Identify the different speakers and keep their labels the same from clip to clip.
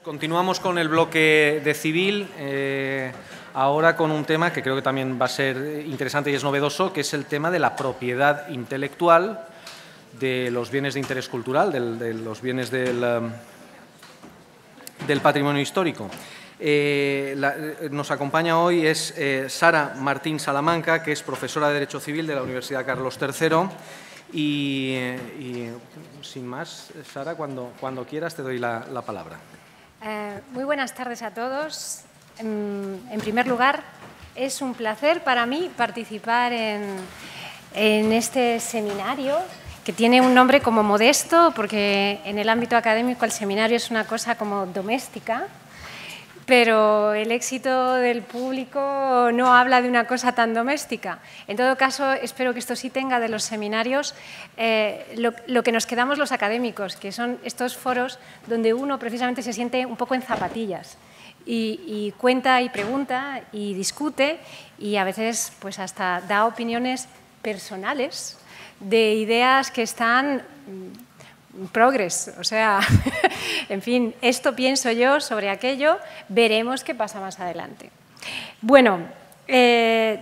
Speaker 1: Continuamos con el bloque de civil, ahora con un tema que creo que también va a ser interesante y es novedoso, que es el tema de la propiedad intelectual de los bienes de interés cultural, de los bienes del patrimonio histórico. Nos acompaña hoy es Sara Martín Salamanca, que es profesora de Derecho Civil de la Universidad Carlos III. Y sin más, Sara, cuando quieras te doy la palabra.
Speaker 2: Muy buenas tardes a todos. En primer lugar, es un placer para mí participar en este seminario, que tiene un nombre como modesto, porque en el ámbito académico el seminario es una cosa como doméstica, pero el éxito del público no habla de una cosa tan doméstica. En todo caso, espero que esto sí tenga de los seminarios lo que nos quedamos los académicos, que son estos foros donde uno precisamente se siente un poco en zapatillas y cuenta y pregunta y discute y a veces pues hasta da opiniones personales de ideas que están progres, o sea, en fin, esto pienso yo sobre aquello, veremos qué pasa más adelante. Bueno,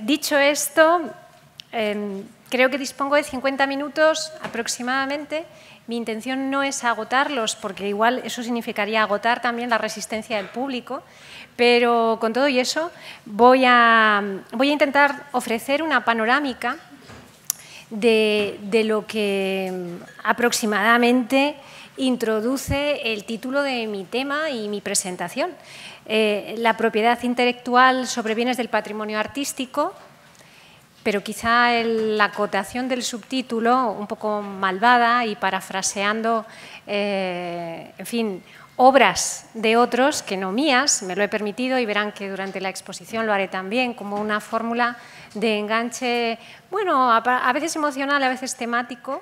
Speaker 2: dicho esto, creo que dispongo de 50 minutos aproximadamente. Mi intención no es agotarlos, porque igual eso significaría agotar también la resistencia del público, pero con todo y eso voy a intentar ofrecer una panorámica de lo que aproximadamente introduce el título de mi tema y mi presentación. La propiedad intelectual sobre bienes del patrimonio artístico, pero quizá la acotación del subtítulo un poco malvada y parafraseando, en fin, obras de otros que no mías, me lo he permitido y verán que durante la exposición lo haré también como una fórmula de enganche, bueno, a veces emocional, a veces temático,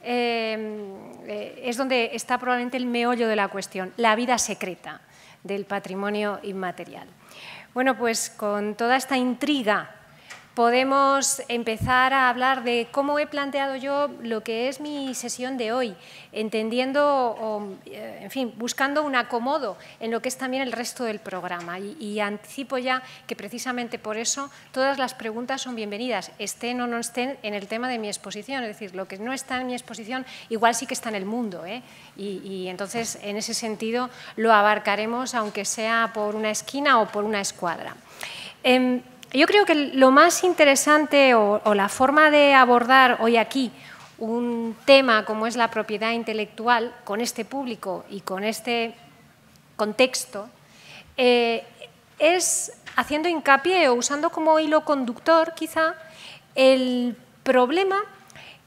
Speaker 2: es donde está probablemente el meollo de la cuestión, la vida secreta del patrimonio inmaterial. Bueno, pues con toda esta intriga podemos empezar a hablar de cómo he planteado yo lo que es mi sesión de hoy, entendiendo, en fin, buscando un acomodo en lo que es también el resto del programa. Y anticipo ya que precisamente por eso todas las preguntas son bienvenidas, estén o no estén en el tema de mi exposición. Es decir, lo que no está en mi exposición igual sí que está en el mundo, ¿eh? Y entonces, en ese sentido, lo abarcaremos, aunque sea por una esquina o por una escuadra. Yo creo que lo más interesante o la forma de abordar hoy aquí un tema como es la propiedad intelectual con este público y con este contexto es haciendo hincapié o usando como hilo conductor quizá el problema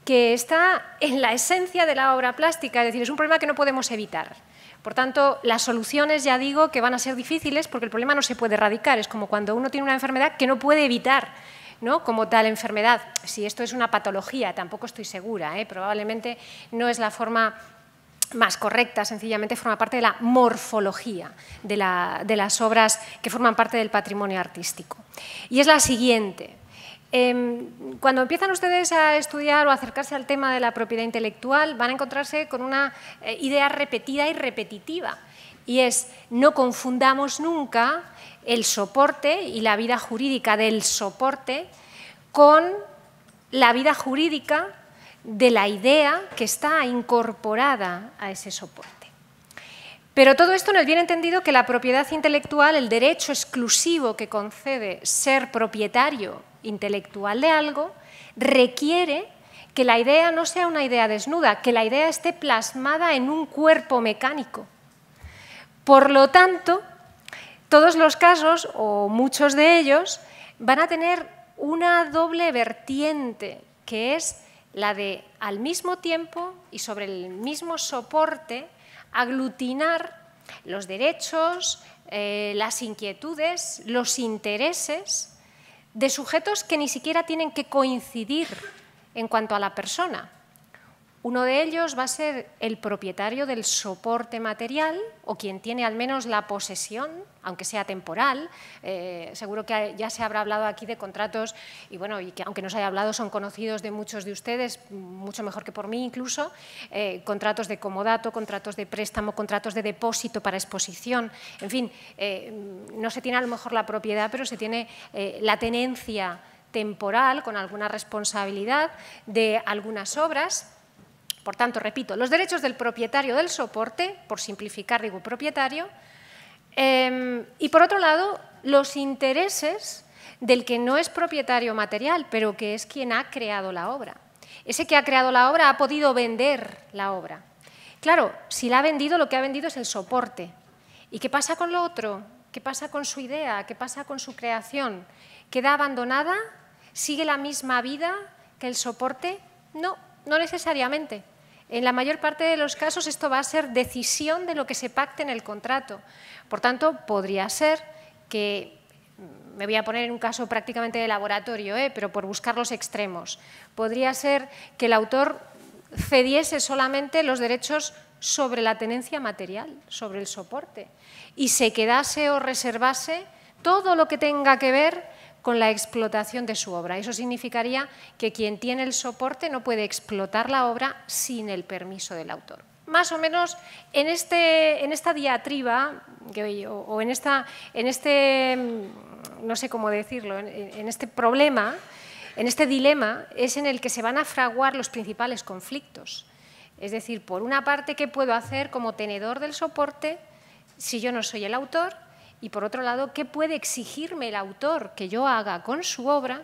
Speaker 2: que está en la esencia de la obra plástica, es decir, es un problema que no podemos evitar. Por tanto, las soluciones ya digo que van a ser difíciles porque el problema no se puede erradicar. Es como cuando uno tiene una enfermedad que no puede evitar, ¿no? Como tal enfermedad. Si esto es una patología, tampoco estoy segura, probablemente no es la forma más correcta, sencillamente forma parte de la morfología de las obras que forman parte del patrimonio artístico. Y es la siguiente. Cuando empiezan ustedes a estudiar o a acercarse al tema de la propiedad intelectual, van a encontrarse con una idea repetida y repetitiva, y es: no confundamos nunca el soporte y la vida jurídica del soporte con la vida jurídica de la idea que está incorporada a ese soporte. Pero todo esto en el bien entendido que la propiedad intelectual, el derecho exclusivo que concede ser propietario intelectual de algo, requiere que la idea no sea una idea desnuda, que la idea esté plasmada en un cuerpo mecánico. Por lo tanto, todos los casos, o muchos de ellos, van a tener una doble vertiente, que es la de, al mismo tiempo y sobre el mismo soporte, aglutinar los derechos, las inquietudes, los intereses de sujetos que ni siquiera tienen que coincidir en cuanto a la persona. Uno de ellos va a ser el propietario del soporte material o quien tiene al menos la posesión, aunque sea temporal. Seguro que ya se habrá hablado aquí de contratos y que aunque no se haya hablado son conocidos de muchos de ustedes, mucho mejor que por mí incluso, contratos de comodato, contratos de préstamo, contratos de depósito para exposición. En fin, no se tiene a lo mejor la propiedad, pero se tiene la tenencia temporal con alguna responsabilidad de algunas obras. Por tanto, repito, los derechos del propietario del soporte, por simplificar digo propietario, y por otro lado, los intereses del que no es propietario material, pero que es quien ha creado la obra. Ese que ha creado la obra ha podido vender la obra. Claro, si la ha vendido, lo que ha vendido es el soporte. ¿Y qué pasa con lo otro? ¿Qué pasa con su idea? ¿Qué pasa con su creación? ¿Queda abandonada? ¿Sigue la misma vida que el soporte? No, no necesariamente. En la mayor parte de los casos esto va a ser decisión de lo que se pacte en el contrato. Por tanto, podría ser que, me voy a poner en un caso prácticamente de laboratorio, pero por buscar los extremos, podría ser que el autor cediese solamente los derechos sobre la tenencia material, sobre el soporte, y se quedase o reservase todo lo que tenga que ver con la explotación de su obra. Eso significaría que quien tiene el soporte no puede explotar la obra sin el permiso del autor. Más o menos en esta diatriba, o en este, no sé cómo decirlo, en este problema, en este dilema, es en el que se van a fraguar los principales conflictos. Es decir, por una parte, ¿qué puedo hacer como tenedor del soporte si yo no soy el autor? Y, por otro lado, ¿qué puede exigirme el autor que yo haga con su obra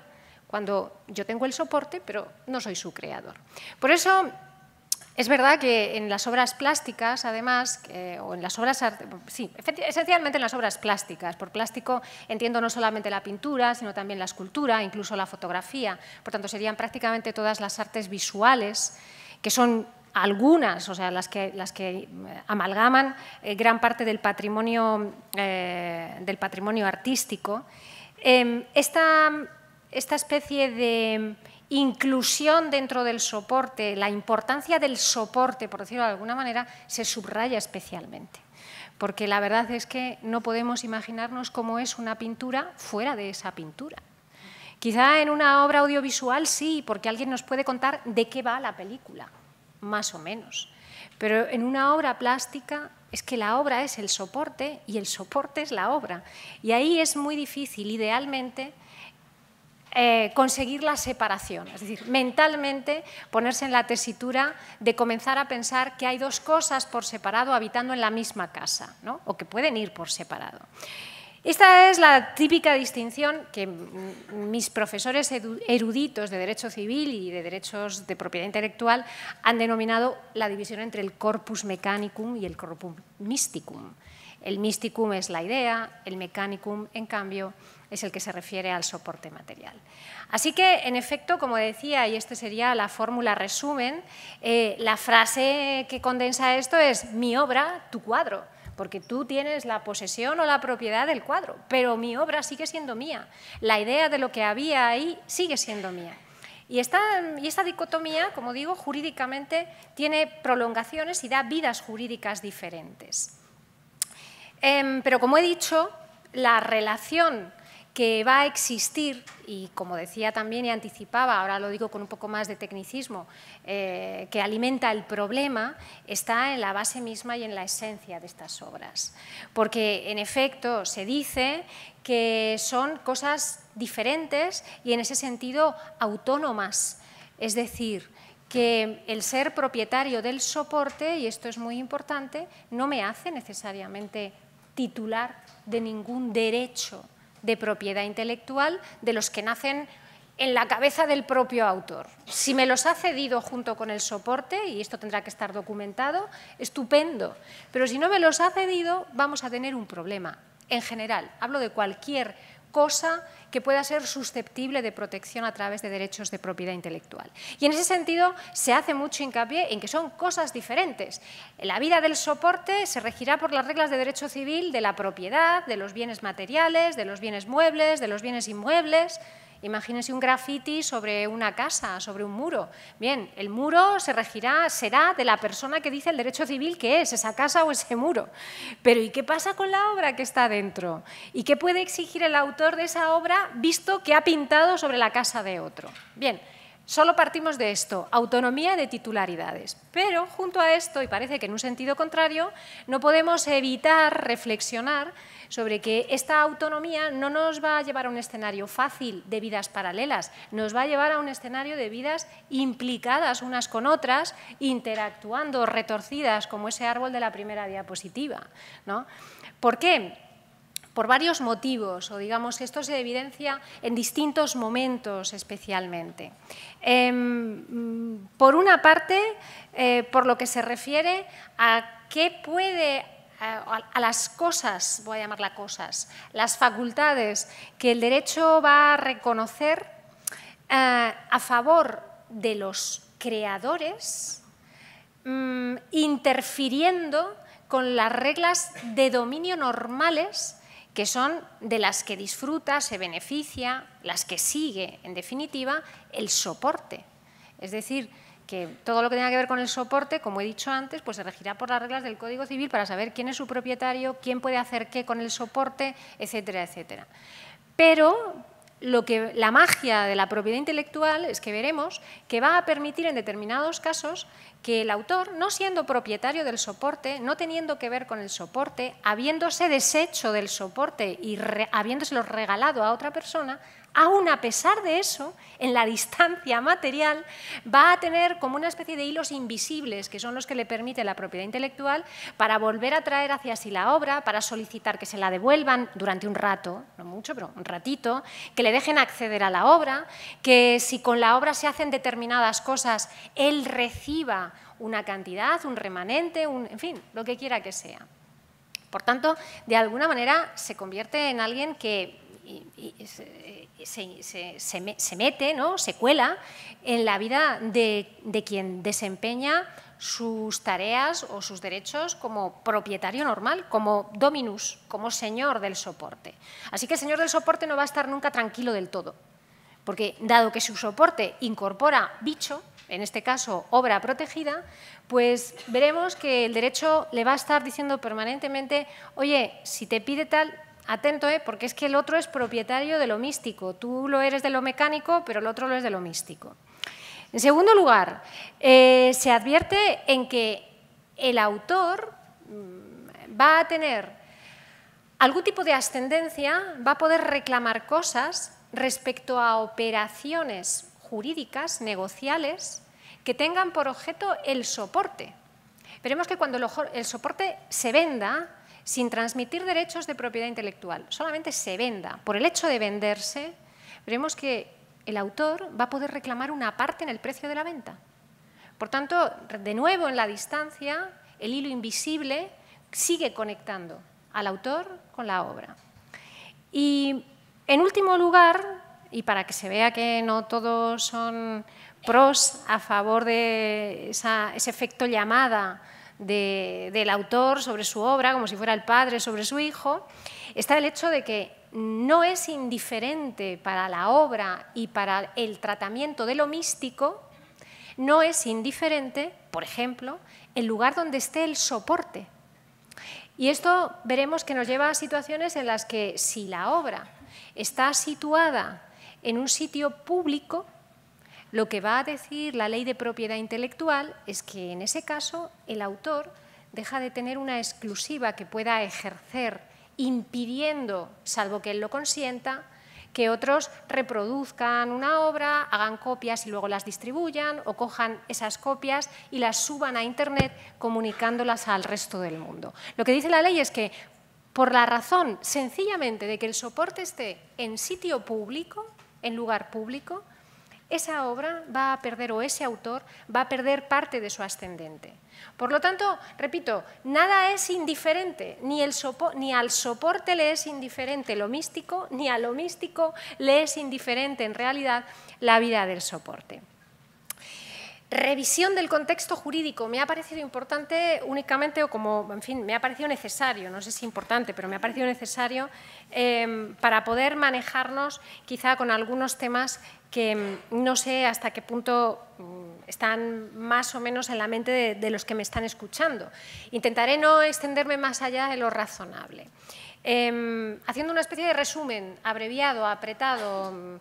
Speaker 2: cuando yo tengo el soporte, pero no soy su creador? Por eso, es verdad que en las obras plásticas, además, o en las obras, sí, esencialmente en las obras plásticas. Por plástico entiendo no solamente la pintura, sino también la escultura, incluso la fotografía. Por tanto, serían prácticamente todas las artes visuales, que son algunas, o sea, las que amalgaman gran parte del patrimonio artístico. Esta especie de inclusión dentro del soporte, la importancia del soporte, por decirlo de alguna manera, se subraya especialmente. Porque la verdad es que no podemos imaginarnos cómo es una pintura fuera de esa pintura. Quizá en una obra audiovisual sí, porque alguien nos puede contar de qué va la película, más o menos. Pero en una obra plástica es que la obra es el soporte y el soporte es la obra. Y ahí es muy difícil, idealmente, conseguir la separación. Es decir, mentalmente ponerse en la tesitura de comenzar a pensar que hay dos cosas por separado habitando en la misma casa, ¿no? O que pueden ir por separado. Esta es la típica distinción que mis profesores eruditos de Derecho Civil y de Derechos de Propiedad Intelectual han denominado la división entre el corpus mechanicum y el corpus mysticum. El mysticum es la idea, el mechanicum, en cambio, es el que se refiere al soporte material. Así que, en efecto, como decía, y esta sería la fórmula resumen, la frase que condensa esto es mi obra, tu cuadro. Porque tú tienes la posesión o la propiedad del cuadro, pero mi obra sigue siendo mía. La idea de lo que había ahí sigue siendo mía. Y esta dicotomía, como digo, jurídicamente tiene prolongaciones y da vidas jurídicas diferentes. Pero, como he dicho, la relación que va a existir, y como decía también y anticipaba, ahora lo digo con un poco más de tecnicismo, que alimenta el problema, está en la base misma y en la esencia de estas obras. Porque, en efecto, se dice que son cosas diferentes y, en ese sentido, autónomas. Es decir, que el ser propietario del soporte, y esto es muy importante, no me hace necesariamente titular de ningún derecho de propiedad intelectual de los que nacen en la cabeza del propio autor. Si me los ha cedido junto con el soporte, y esto tendrá que estar documentado, estupendo. Pero si no me los ha cedido, vamos a tener un problema. En general, hablo de cualquier cosa que pueda ser susceptible de protección a través de derechos de propiedad intelectual. Y en ese sentido se hace mucho hincapié en que son cosas diferentes. La vida del soporte se regirá por las reglas de derecho civil de la propiedad, de los bienes materiales, de los bienes muebles, de los bienes inmuebles, Imagínense un graffiti sobre una casa, sobre un muro. Bien, el muro será de la persona que dice el derecho civil que es esa casa o ese muro. Pero ¿y qué pasa con la obra que está dentro? ¿Y qué puede exigir el autor de esa obra visto que ha pintado sobre la casa de otro? Bien, solo partimos de esto, autonomía de titularidades. Pero junto a esto, y parece que en un sentido contrario, no podemos evitar reflexionar sobre que esta autonomía no nos va a llevar a un escenario fácil de vidas paralelas, nos va a llevar a un escenario de vidas implicadas unas con otras, interactuando, retorcidas, como ese árbol de la primera diapositiva, ¿no? ¿Por qué? Por varios motivos, o digamos que esto se evidencia en distintos momentos especialmente. Por una parte, por lo que se refiere a qué puede a las cosas, voy a llamarlas cosas, las facultades que el derecho va a reconocer a favor de los creadores, interfiriendo con las reglas de dominio normales que son de las que disfruta, se beneficia, las que sigue, en definitiva, el soporte. Es decir, que todo lo que tenga que ver con el soporte, como he dicho antes, pues se regirá por las reglas del Código Civil para saber quién es su propietario, quién puede hacer qué con el soporte, etcétera, etcétera. Pero la magia de la propiedad intelectual es que veremos que va a permitir en determinados casos que el autor, no siendo propietario del soporte, no teniendo que ver con el soporte, habiéndose deshecho del soporte y habiéndoselo regalado a otra persona, aún a pesar de eso, en la distancia material, va a tener como una especie de hilos invisibles, que son los que le permite la propiedad intelectual, para volver a traer hacia sí la obra, para solicitar que se la devuelvan durante un rato, no mucho, pero un ratito, que le dejen acceder a la obra, que si con la obra se hacen determinadas cosas, él reciba una cantidad, un remanente, en fin, lo que quiera que sea. Por tanto, de alguna manera se convierte en alguien que se mete, ¿no? Se cuela en la vida de quien desempeña sus tareas o sus derechos como propietario normal, como dominus, como señor del soporte. Así que el señor del soporte no va a estar nunca tranquilo del todo, porque dado que su soporte incorpora bicho, en este caso obra protegida, pues veremos que el derecho le va a estar diciendo permanentemente, oye, si te pide tal, atento, porque es que el otro es propietario de lo místico, tú lo eres de lo mecánico, pero el otro lo es de lo místico. En segundo lugar, se advierte en que el autor va a tener algún tipo de ascendencia, va a poder reclamar cosas respecto a operaciones jurídicas, negociales, que tengan por objeto el soporte. Veremos que cuando el soporte se venda, sin transmitir derechos de propiedad intelectual, solamente se venda, por el hecho de venderse, veremos que el autor va a poder reclamar una parte en el precio de la venta. Por tanto, de nuevo en la distancia, el hilo invisible sigue conectando al autor con la obra. Y en último lugar, y para que se vea que no todos son pros a favor de ese efecto llamada del autor sobre su obra, como si fuera el padre sobre su hijo, está el hecho de que no es indiferente para la obra y para el tratamiento de lo místico, no es indiferente, por ejemplo, el lugar donde esté el soporte. Y esto veremos que nos lleva a situaciones en las que si la obra está situada en un sitio público, lo que va a decir la ley de propiedad intelectual es que en ese caso el autor deja de tener una exclusiva que pueda ejercer impidiendo, salvo que él lo consienta, que otros reproduzcan una obra, hagan copias y luego las distribuyan o cojan esas copias y las suban a Internet comunicándolas al resto del mundo. Lo que dice la ley es que por la razón sencillamente de que el soporte esté en sitio público, en lugar público, esa obra va a perder, o ese autor va a perder parte de su ascendente. Por lo tanto, repito, nada es indiferente, ni al soporte le es indiferente lo místico, ni a lo místico le es indiferente en realidad la vida del soporte. Revisión del contexto jurídico. Me ha parecido importante únicamente, o como, en fin, me ha parecido necesario, no sé si importante, pero me ha parecido necesario para poder manejarnos quizá con algunos temas que no sé hasta qué punto están más o menos en la mente de los que me están escuchando. Intentaré no extenderme más allá de lo razonable. Haciendo una especie de resumen abreviado, apretado,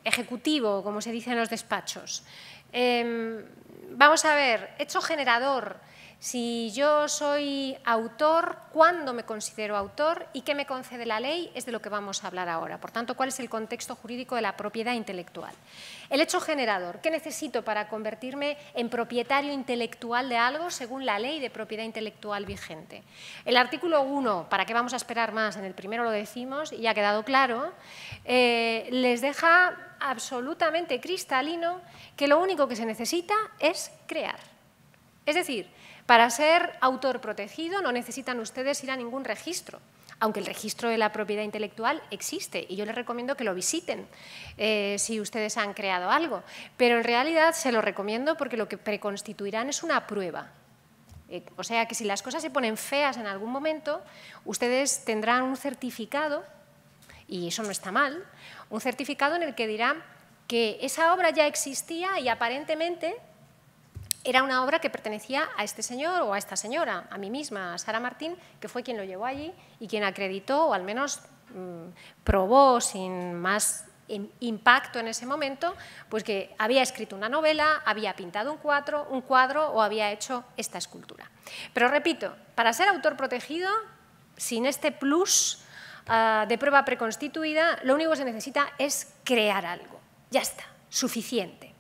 Speaker 2: ejecutivo, como se dice en los despachos. Vamos a ver, hecho generador, si yo soy autor, ¿cuándo me considero autor y qué me concede la ley? Es de lo que vamos a hablar ahora. Por tanto, ¿cuál es el contexto jurídico de la propiedad intelectual? El hecho generador, ¿qué necesito para convertirme en propietario intelectual de algo según la ley de propiedad intelectual vigente? El artículo 1, ¿para qué vamos a esperar más? En el primero lo decimos y ha quedado claro, les deja absolutamente cristalino que lo único que se necesita es crear. Es decir, para ser autor protegido no necesitan ustedes ir a ningún registro, aunque el registro de la propiedad intelectual existe y yo les recomiendo que lo visiten si ustedes han creado algo. Pero en realidad se lo recomiendo porque lo que preconstituirán es una prueba. O sea que si las cosas se ponen feas en algún momento, ustedes tendrán un certificado, y eso no está mal, un certificado en el que dirá que esa obra ya existía y aparentemente era una obra que pertenecía a este señor o a esta señora, a mí misma, a Sara Martín, que fue quien lo llevó allí y quien acreditó o al menos probó sin más impacto en ese momento, pues que había escrito una novela, había pintado un cuadro o había hecho esta escultura. Pero repito, para ser autor protegido, sin este plus de prueba preconstituida, lo único que se necesita es crear algo. Ya está, suficiente.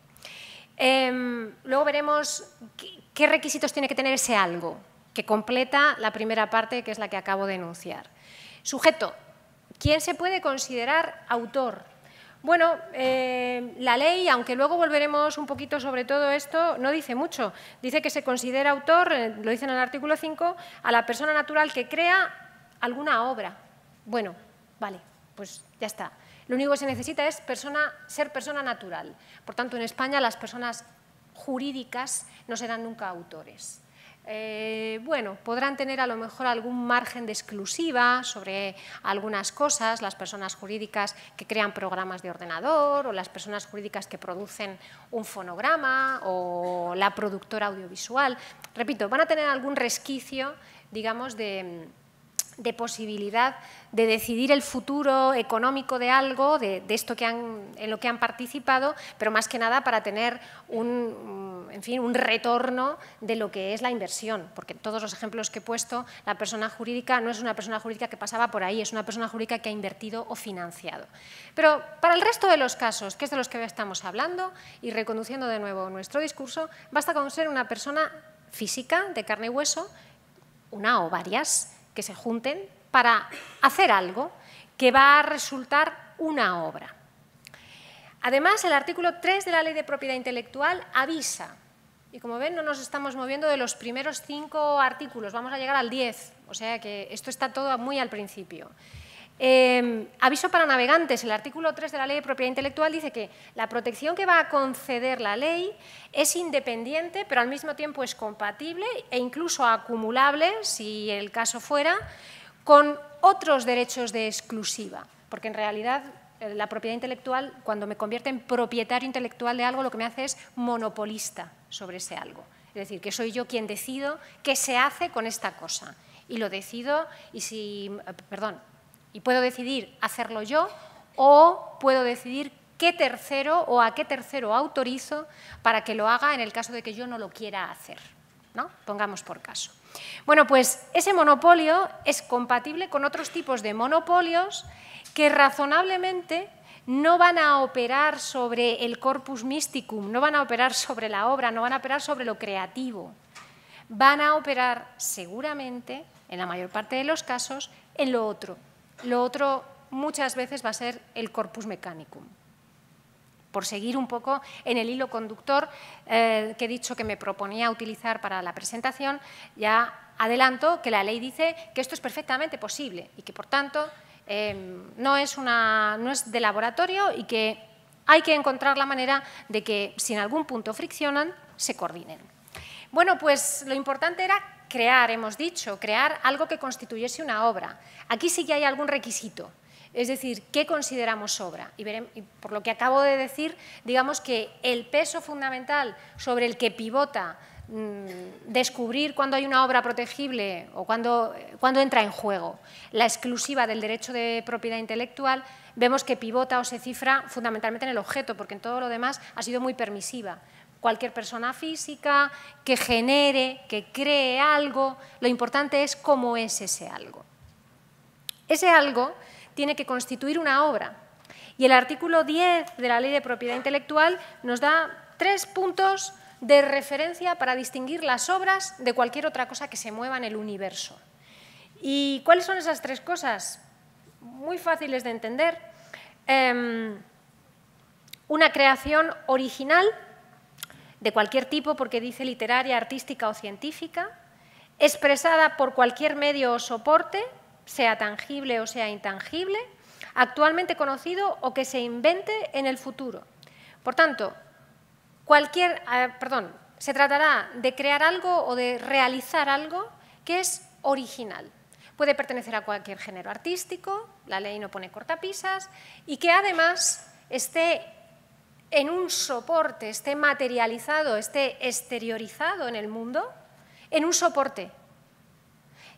Speaker 2: Luego veremos qué requisitos tiene que tener ese algo, que completa la primera parte, que es la que acabo de enunciar. Sujeto. ¿Quién se puede considerar autor? Bueno, la ley, aunque luego volveremos un poquito sobre todo esto, no dice mucho. Dice que se considera autor, lo dice en el artículo 5, a la persona natural que crea alguna obra. Bueno, vale, pues ya está. Lo único que se necesita es ser persona natural. Por tanto, en España las personas jurídicas no serán nunca autores. Bueno, podrán tener a lo mejor algún margen de exclusiva sobre algunas cosas, las personas jurídicas que crean programas de ordenador o las personas jurídicas que producen un fonograma o la productora audiovisual. Repito, van a tener algún resquicio, digamos, de posibilidad de decidir el futuro económico de algo, de esto en lo que han participado, pero más que nada para tener un retorno de lo que es la inversión, porque en todos los ejemplos que he puesto, la persona jurídica no es una persona jurídica que pasaba por ahí, es una persona jurídica que ha invertido o financiado. Pero para el resto de los casos, que es de los que estamos hablando, y reconduciendo de nuevo nuestro discurso, basta con ser una persona física, de carne y hueso, una o varias, que se junten para hacer algo que va a resultar una obra. Además, el artículo 3 de la Ley de Propiedad Intelectual avisa, y como ven no nos estamos moviendo de los primeros 5 artículos, vamos a llegar al 10, o sea que esto está todo muy al principio. Aviso para navegantes, el artículo 3 de la Ley de Propiedad Intelectual dice que la protección que va a conceder la ley es independiente, pero al mismo tiempo es compatible e incluso acumulable, si el caso fuera, con otros derechos de exclusiva, porque en realidad la propiedad intelectual, cuando me convierte en propietario intelectual de algo, lo que me hace es monopolista sobre ese algo. Es decir, que soy yo quien decido qué se hace con esta cosa. Y lo decido, y puedo decidir hacerlo yo o puedo decidir qué tercero o a qué tercero autorizo para que lo haga en el caso de que yo no lo quiera hacer, ¿no? Pongamos por caso. Bueno, pues ese monopolio es compatible con otros tipos de monopolios que razonablemente no van a operar sobre el corpus mysticum, no van a operar sobre la obra, no van a operar sobre lo creativo. Van a operar seguramente, en la mayor parte de los casos, en lo otro. Lo otro muchas veces va a ser el corpus mechanicum. Por seguir un poco en el hilo conductor que he dicho que me proponía utilizar para la presentación, ya adelanto que la ley dice que esto es perfectamente posible y que, por tanto, no es de laboratorio y que Hay que encontrar la manera de que, si en algún punto friccionan, se coordinen. Bueno, pues lo importante era crear, hemos dicho, crear algo que constituyese una obra. Aquí sí que hay algún requisito, es decir, ¿qué consideramos obra? Y por lo que acabo de decir, digamos que el peso fundamental sobre el que pivota descubrir cuándo hay una obra protegible o cuándo entra en juego la exclusiva del derecho de propiedad intelectual, vemos que pivota o se cifra fundamentalmente en el objeto, porque en todo lo demás ha sido muy permisiva. Cualquier persona física que genere, que cree algo, lo importante es cómo es ese algo. Ese algo tiene que constituir una obra. Y el artículo 10 de la Ley de Propiedad Intelectual nos da 3 puntos de referencia para distinguir las obras de cualquier otra cosa que se mueva en el universo. ¿Y cuáles son esas 3 cosas? Muy fáciles de entender. Una creación original de cualquier tipo, porque dice literaria, artística o científica, expresada por cualquier medio o soporte, sea tangible o sea intangible, actualmente conocido o que se invente en el futuro. Por tanto, se tratará de crear algo o de realizar algo que es original. Puede pertenecer a cualquier género artístico, la ley no pone cortapisas, y que además esté en un soporte, esté materializado, esté exteriorizado en el mundo, en un soporte.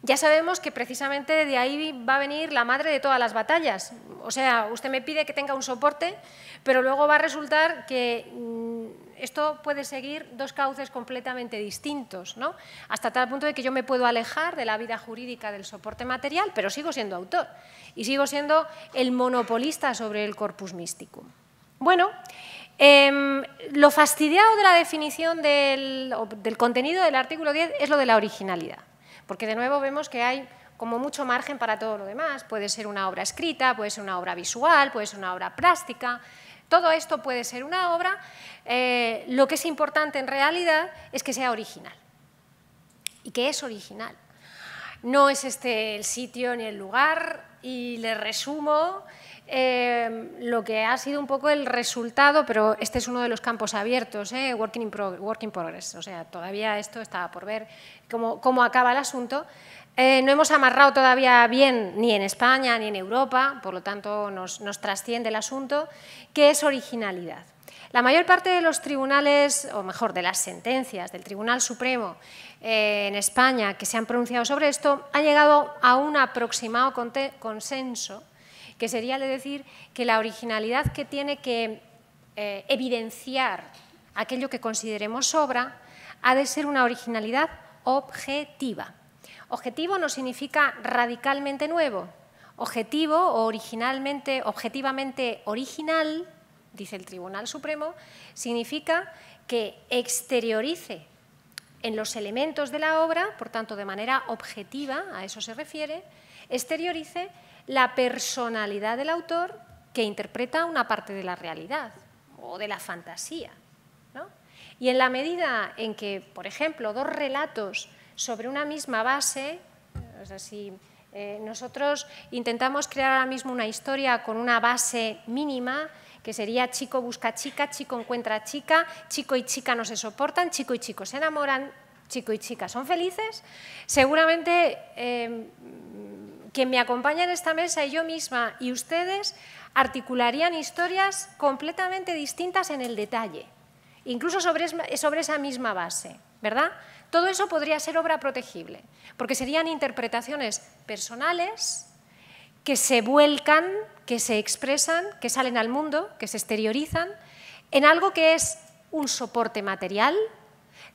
Speaker 2: Ya sabemos que precisamente de ahí va a venir la madre de todas las batallas. O sea, usted me pide que tenga un soporte, pero luego va a resultar que esto puede seguir 2 cauces completamente distintos, ¿no? Hasta tal punto de que yo me puedo alejar de la vida jurídica del soporte material, pero sigo siendo autor y sigo siendo el monopolista sobre el corpus mysticum. Bueno, lo fastidiado de la definición del contenido del artículo 10 es lo de la originalidad, porque de nuevo vemos que hay como mucho margen para todo lo demás. Puede ser una obra escrita, puede ser una obra visual, puede ser una obra plástica. Todo esto puede ser una obra. Lo que es importante en realidad es que sea original. ¿Y qué es original? No es este el sitio ni el lugar, y le resumo lo que ha sido un poco el resultado, pero este es uno de los campos abiertos, work in progress, o sea, todavía esto está por ver cómo acaba el asunto. No hemos amarrado todavía bien ni en España ni en Europa, por lo tanto nos trasciende el asunto, ¿qué es originalidad? La mayor parte de los tribunales, o mejor, de las sentencias del Tribunal Supremo en España que se han pronunciado sobre esto, han llegado a un aproximado consenso, que sería el de decir que la originalidad que tiene que evidenciar aquello que consideremos obra ha de ser una originalidad objetiva. Objetivo no significa radicalmente nuevo. Objetivo o objetivamente original, dice el Tribunal Supremo, significa que exteriorice en los elementos de la obra, por tanto de manera objetiva, a eso se refiere, exteriorice la personalidad del autor que interpreta una parte de la realidad o de la fantasía, ¿no? Y en la medida en que, por ejemplo, 2 relatos sobre una misma base, o sea, si nosotros intentamos crear ahora mismo una historia con una base mínima, que sería chico busca chica, chico encuentra chica, chico y chica no se soportan, chico y chico se enamoran, chico y chica son felices, seguramente quien me acompaña en esta mesa y yo misma y ustedes articularían historias completamente distintas en el detalle, incluso sobre esa misma base, ¿verdad? Todo eso podría ser obra protegible, porque serían interpretaciones personales que se vuelcan, que se expresan, que salen al mundo, que se exteriorizan en algo que es un soporte material,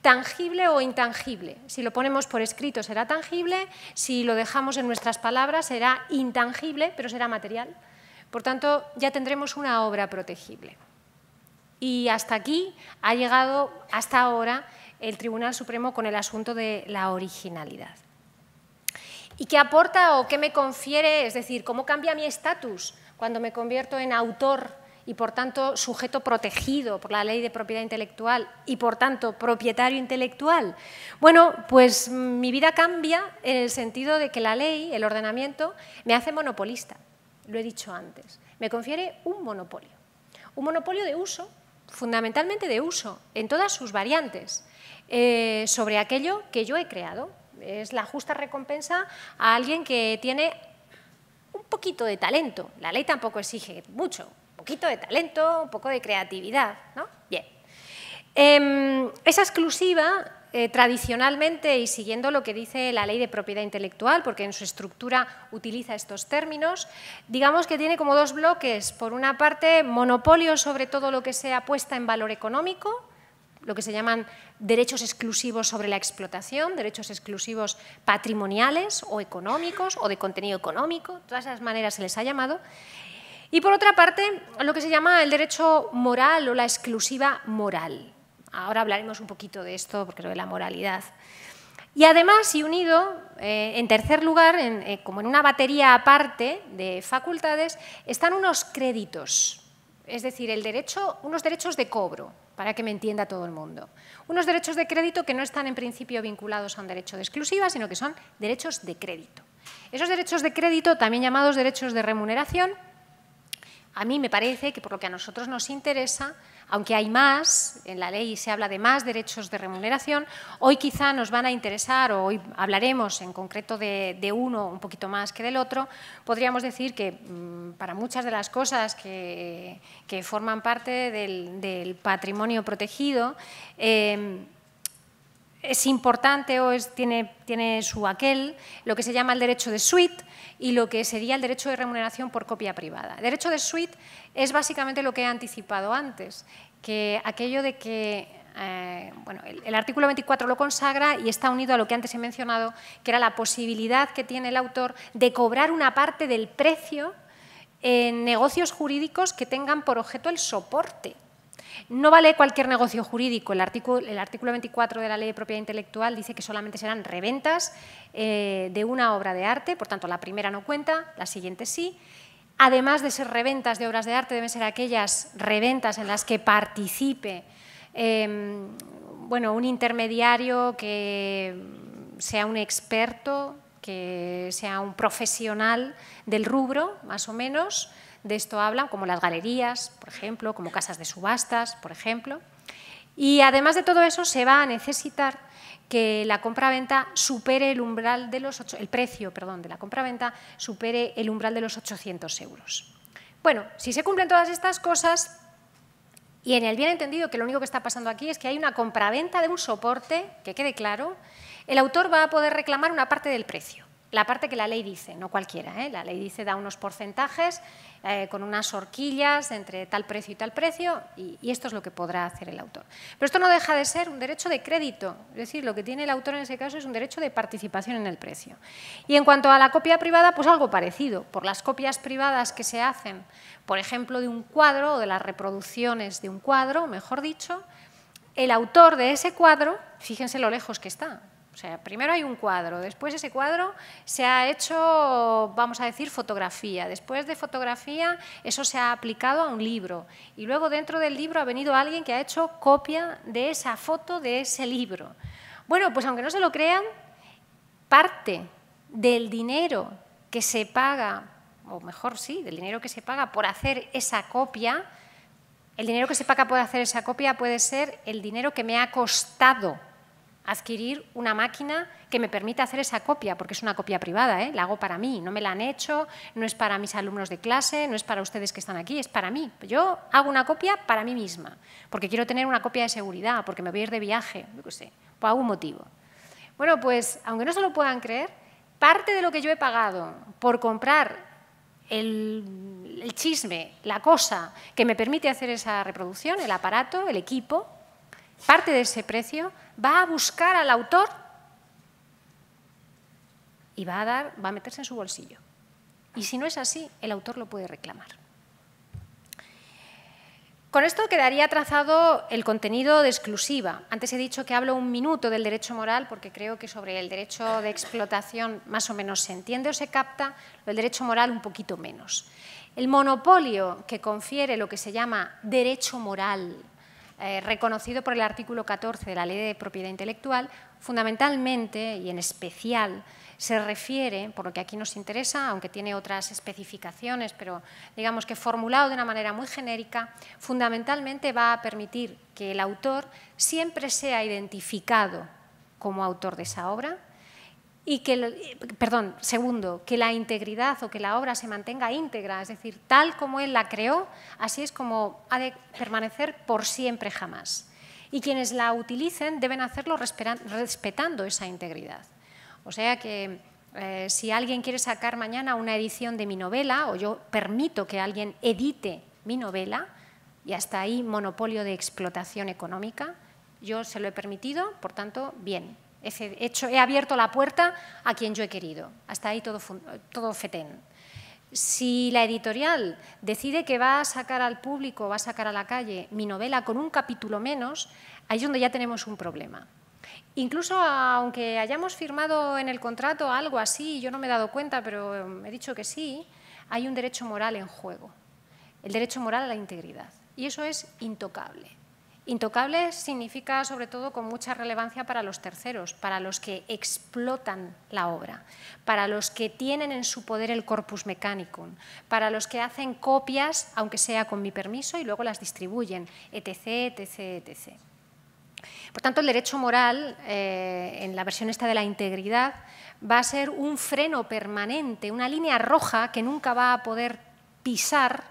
Speaker 2: tangible o intangible. Si lo ponemos por escrito será tangible, si lo dejamos en nuestras palabras será intangible, pero será material. Por tanto, ya tendremos una obra protegible. Y hasta aquí ha llegado, hasta ahora, el Tribunal Supremo con el asunto de la originalidad. ¿Y qué aporta o qué me confiere? Es decir, ¿cómo cambia mi estatus cuando me convierto en autor y, por tanto, sujeto protegido por la Ley de Propiedad Intelectual y, por tanto, propietario intelectual? Bueno, pues mi vida cambia en el sentido de que la ley, el ordenamiento, me hace monopolista. Lo he dicho antes. Me confiere un monopolio. Un monopolio de uso, fundamentalmente de uso, en todas sus variantes, sobre aquello que yo he creado. Es la justa recompensa a alguien que tiene un poquito de talento. La ley tampoco exige mucho, un poquito de talento, un poco de creatividad, ¿no? Bien. Esa exclusiva, tradicionalmente y siguiendo lo que dice la Ley de Propiedad Intelectual, porque en su estructura utiliza estos términos, digamos que tiene como dos bloques. Por una parte, monopolio sobre todo lo que sea puesta en valor económico, lo que se llaman derechos exclusivos sobre la explotación, derechos exclusivos patrimoniales o económicos o de contenido económico, todas esas maneras se les ha llamado. Y por otra parte, lo que se llama el derecho moral o la exclusiva moral. Ahora hablaremos un poquito de esto, porque lo de la moralidad. Y además, y unido, en tercer lugar, como en una batería aparte de facultades, están unos créditos, es decir, unos derechos de cobro, para que me entienda todo el mundo. Unos derechos de crédito que no están en principio vinculados a un derecho de exclusiva, sino que son derechos de crédito. Esos derechos de crédito, también llamados derechos de remuneración, a mí me parece que por lo que a nosotros nos interesa, aunque hay más, en la ley se habla de más derechos de remuneración, hoy quizá nos van a interesar, o hoy hablaremos en concreto de uno un poquito más que del otro, podríamos decir que para muchas de las cosas que forman parte del patrimonio protegido, es importante o tiene su aquel lo que se llama el derecho de suite y lo que sería el derecho de remuneración por copia privada. El derecho de suite es básicamente lo que he anticipado antes, que aquello de que el artículo 24 lo consagra y está unido a lo que antes he mencionado, que era la posibilidad que tiene el autor de cobrar una parte del precio en negocios jurídicos que tengan por objeto el soporte. No vale cualquier negocio jurídico. El artículo 24 de la Ley de Propiedad Intelectual dice que solamente serán reventas de una obra de arte, por tanto, la primera no cuenta, la siguiente sí. Además de ser reventas de obras de arte, deben ser aquellas reventas en las que participe un intermediario que sea un experto, que sea un profesional del rubro, más o menos. De esto hablan, como las galerías, por ejemplo, como casas de subastas, por ejemplo. Y además de todo eso, se va a necesitar que la compraventa supere el precio de la compraventa supere el umbral de los 800 euros. Bueno, si se cumplen todas estas cosas, y en el bien entendido que lo único que está pasando aquí es que hay una compraventa de un soporte, que quede claro, el autor va a poder reclamar una parte del precio. La parte que la ley dice, no cualquiera, La ley dice, da unos porcentajes con unas horquillas entre tal precio y tal precio, y esto es lo que podrá hacer el autor. Pero esto no deja de ser un derecho de crédito, es decir, lo que tiene el autor en ese caso es un derecho de participación en el precio. Y en cuanto a la copia privada, pues algo parecido. Por las copias privadas que se hacen, por ejemplo, de un cuadro o de las reproducciones de un cuadro, mejor dicho, el autor de ese cuadro, fíjense lo lejos que está. O sea, primero hay un cuadro, después ese cuadro se ha hecho, vamos a decir, fotografía. Después de fotografía, eso se ha aplicado a un libro. Y luego dentro del libro ha venido alguien que ha hecho copia de esa foto de ese libro. Bueno, pues aunque no se lo crean, parte del dinero que se paga, o mejor sí, del dinero que se paga por hacer esa copia, el dinero que se paga por hacer esa copia puede ser el dinero que me ha costado adquirir una máquina que me permita hacer esa copia, porque es una copia privada, la hago para mí, no me la han hecho, no es para mis alumnos de clase, no es para ustedes que están aquí, es para mí. Yo hago una copia para mí misma, porque quiero tener una copia de seguridad, porque me voy a ir de viaje, yo qué sé, por algún motivo. Bueno, pues, aunque no se lo puedan creer, parte de lo que yo he pagado por comprar el chisme, la cosa que me permite hacer esa reproducción, el aparato, el equipo, parte de ese precio va a buscar al autor y va a meterse en su bolsillo. Y si no es así, el autor lo puede reclamar. Con esto quedaría trazado el contenido de exclusiva. Antes he dicho que hablo un minuto del derecho moral porque creo que sobre el derecho de explotación más o menos se entiende o se capta, el derecho moral un poquito menos. El monopolio que confiere lo que se llama derecho moral, reconocido por el artículo 14 de la Ley de Propiedad Intelectual, fundamentalmente y en especial se refiere, por lo que aquí nos interesa, aunque tiene otras especificaciones, pero digamos que formulado de una manera muy genérica, fundamentalmente va a permitir que el autor siempre sea identificado como autor de esa obra y que, segundo, que la integridad o que la obra se mantenga íntegra, es decir, tal como él la creó, así es como ha de permanecer por siempre jamás. Y quienes la utilicen deben hacerlo respetando esa integridad. O sea que si alguien quiere sacar mañana una edición de mi novela, o yo permito que alguien edite mi novela, y hasta ahí monopolio de explotación económica, yo se lo he permitido, por tanto, bien. He abierto la puerta a quien yo he querido. Hasta ahí todo fetén. Si la editorial decide que va a sacar al público, va a sacar a la calle mi novela con un capítulo menos, ahí es donde ya tenemos un problema. Incluso aunque hayamos firmado en el contrato algo así, yo no me he dado cuenta, pero he dicho que sí, hay un derecho moral en juego, el derecho moral a la integridad. Y eso es intocable. Intocable significa, sobre todo, con mucha relevancia para los terceros, para los que explotan la obra, para los que tienen en su poder el corpus mechanicum, para los que hacen copias, aunque sea con mi permiso, y luego las distribuyen, etc., etc., etc. Por tanto, el derecho moral, en la versión esta de la integridad, va a ser un freno permanente, una línea roja que nunca va a poder pisar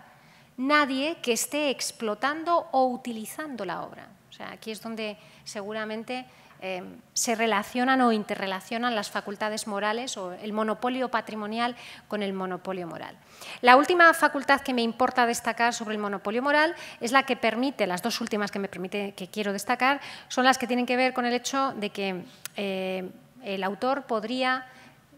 Speaker 2: nadie que esté explotando o utilizando la obra. O sea, aquí es donde seguramente se relacionan o interrelacionan las facultades morales o el monopolio patrimonial con el monopolio moral. La última facultad que me importa destacar sobre el monopolio moral es la que permite, las dos últimas que quiero destacar, son las que tienen que ver con el hecho de que el autor podría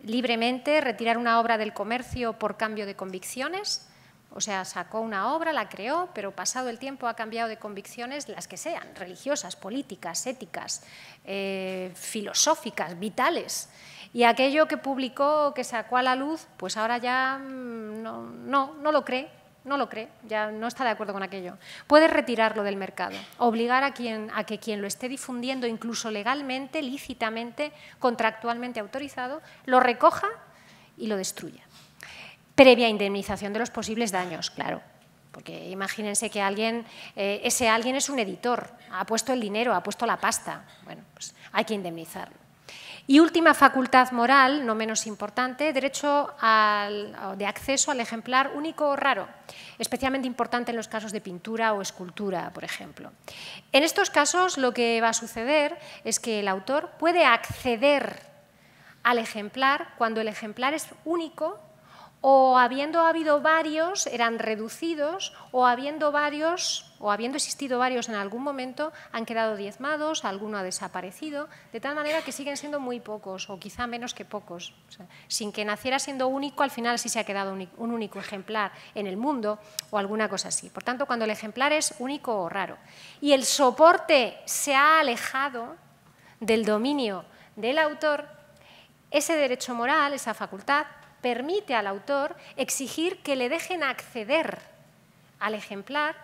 Speaker 2: libremente retirar una obra del comercio por cambio de convicciones. O sea, sacó una obra, la creó, pero pasado el tiempo ha cambiado de convicciones, las que sean, religiosas, políticas, éticas, filosóficas, vitales. Y aquello que publicó, que sacó a la luz, pues ahora ya no lo cree, ya no está de acuerdo con aquello. Puede retirarlo del mercado, obligar a que quien lo esté difundiendo, incluso legalmente, lícitamente, contractualmente autorizado, lo recoja y lo destruya. Previa indemnización de los posibles daños, claro, porque imagínense que ese alguien es un editor, ha puesto el dinero, ha puesto la pasta, bueno, pues hay que indemnizarlo. Y última facultad moral, no menos importante, derecho de acceso al ejemplar único o raro, especialmente importante en los casos de pintura o escultura, por ejemplo. En estos casos lo que va a suceder es que el autor puede acceder al ejemplar cuando el ejemplar es único, o habiendo habido varios, eran reducidos, o habiendo existido varios en algún momento, han quedado diezmados, alguno ha desaparecido, de tal manera que siguen siendo muy pocos, o quizá menos que pocos. O sea, sin que naciera siendo único, al final sí se ha quedado un único ejemplar en el mundo, o alguna cosa así. Por tanto, cuando el ejemplar es único o raro, y el soporte se ha alejado del dominio del autor, ese derecho moral, esa facultad, permite al autor exigir que le dejen acceder al ejemplar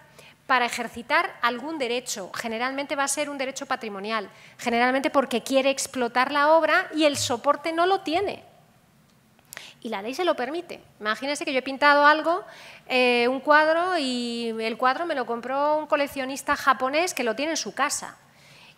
Speaker 2: para ejercitar algún derecho. Generalmente va a ser un derecho patrimonial, generalmente porque quiere explotar la obra y el soporte no lo tiene. Y la ley se lo permite. Imagínense que yo he pintado algo, un cuadro, y el cuadro me lo compró un coleccionista japonés que lo tiene en su casa.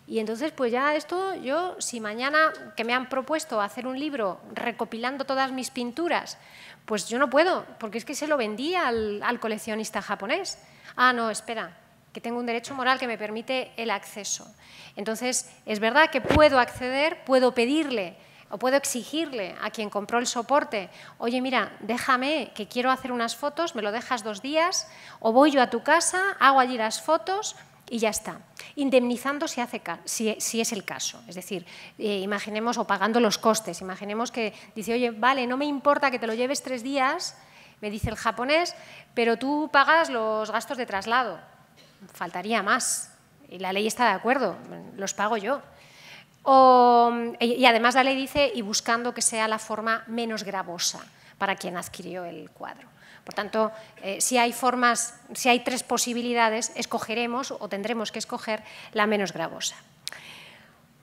Speaker 2: Y entonces, pues ya esto, yo, si mañana que me han propuesto hacer un libro recopilando todas mis pinturas, pues yo no puedo, porque es que se lo vendí al coleccionista japonés. Ah, no, espera, que tengo un derecho moral que me permite el acceso. Entonces, es verdad que puedo acceder, puedo pedirle o puedo exigirle a quien compró el soporte, oye, mira, déjame que quiero hacer unas fotos, me lo dejas 2 días, o voy yo a tu casa, hago allí las fotos y ya está. Indemnizando si es el caso. Es decir, imaginemos, o pagando los costes, imaginemos que dice, oye, vale, no me importa que te lo lleves 3 días, me dice el japonés, pero tú pagas los gastos de traslado. Faltaría más. Y la ley está de acuerdo, los pago yo. Y además la ley dice, y buscando que sea la forma menos gravosa para quien adquirió el cuadro. Por tanto, si hay 3 posibilidades, escogeremos o tendremos que escoger la menos gravosa.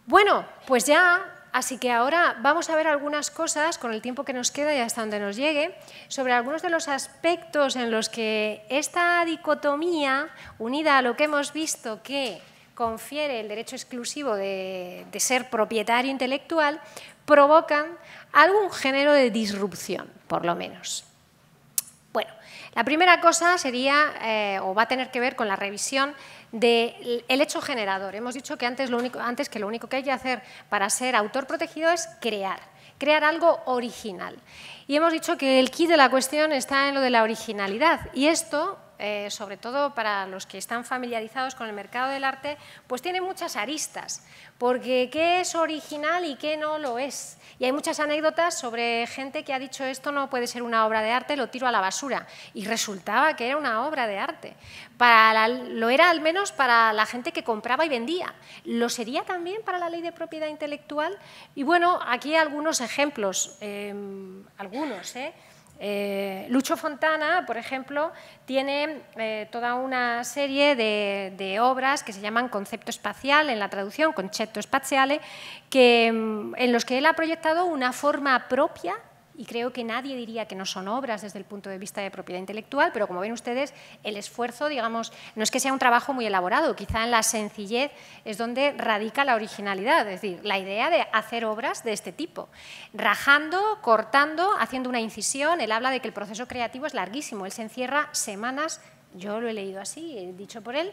Speaker 2: Bueno, pues ya así que ahora vamos a ver algunas cosas, con el tiempo que nos queda y hasta donde nos llegue, sobre algunos de los aspectos en los que esta dicotomía, unida a lo que hemos visto que confiere el derecho exclusivo de ser propietario intelectual, provocan algún género de disrupción, por lo menos. Bueno, la primera cosa sería, o va a tener que ver con la revisión del hecho generador. Hemos dicho que antes que lo único que hay que hacer para ser autor protegido es crear algo original. Y hemos dicho que el quid de la cuestión está en lo de la originalidad. Y esto, sobre todo para los que están familiarizados con el mercado del arte, pues tiene muchas aristas, porque qué es original y qué no lo es. Y hay muchas anécdotas sobre gente que ha dicho esto no puede ser una obra de arte, lo tiro a la basura. Y resultaba que era una obra de arte. Lo era al menos para la gente que compraba y vendía. ¿Lo sería también para la ley de propiedad intelectual? Y bueno, aquí algunos ejemplos, Lucho Fontana, por ejemplo, tiene toda una serie de obras que se llaman concepto espacial, en la traducción, concetto spaziale, en los que él ha proyectado una forma propia, y creo que nadie diría que no son obras desde el punto de vista de propiedad intelectual, pero como ven ustedes, el esfuerzo, digamos, no es que sea un trabajo muy elaborado, quizá en la sencillez es donde radica la originalidad, es decir, la idea de hacer obras de este tipo, rajando, cortando, haciendo una incisión. Él habla de que el proceso creativo es larguísimo, él se encierra semanas, yo lo he leído así, dicho por él,